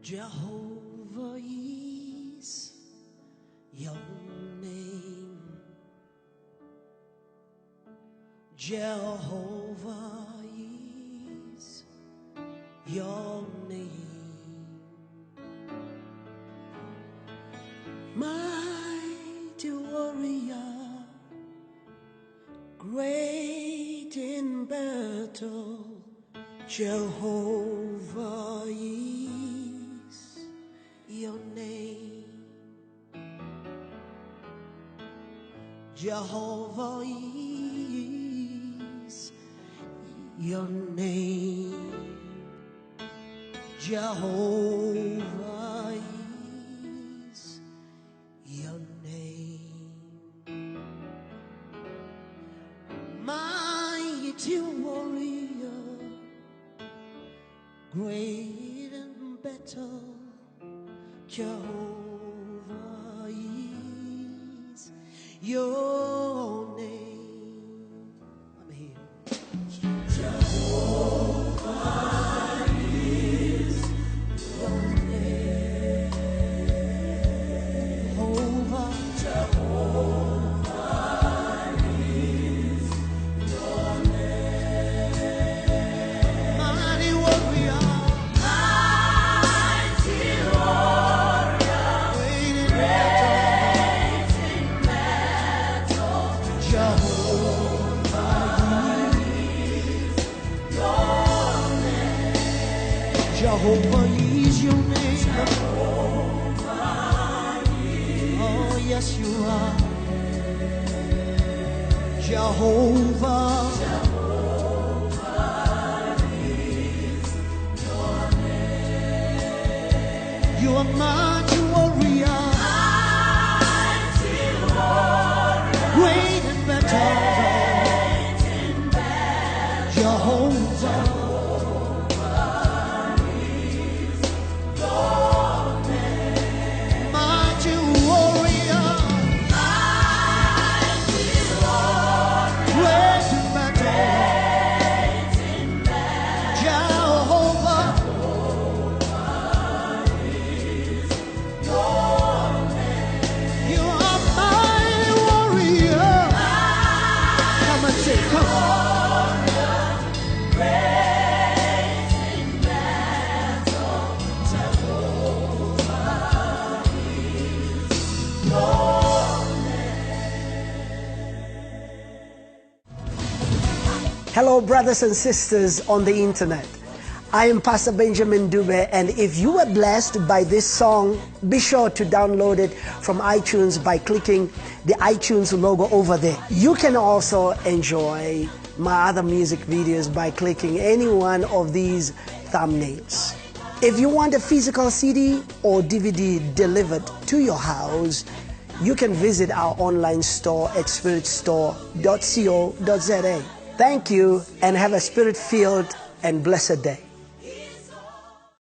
Jehovah is your name. Jehovah is your name. Mighty warrior, great in battle, Jehovah is your name. Jehovah is your name. Jehovah is your name. Mighty warrior, great in battle, Jehovah is your name. I'm here. Jehovah is your name. Jehovah, Jehovah is your name. Mighty warrior. Jehovah is your name. Jehovah is. Oh, yes, you are. Jehovah. Jehovah is your name. You are mighty warrior. Mighty warrior. Great in battle. Jehovah. Hello, brothers and sisters on the internet. I am Pastor Benjamin Dube, and if you were blessed by this song, be sure to download it from iTunes by clicking the iTunes logo over there. You can also enjoy my other music videos by clicking any one of these thumbnails. If you want a physical CD or DVD delivered to your house, you can visit our online store at spiritstore.co.za. Thank you, and have a spirit-filled and blessed day.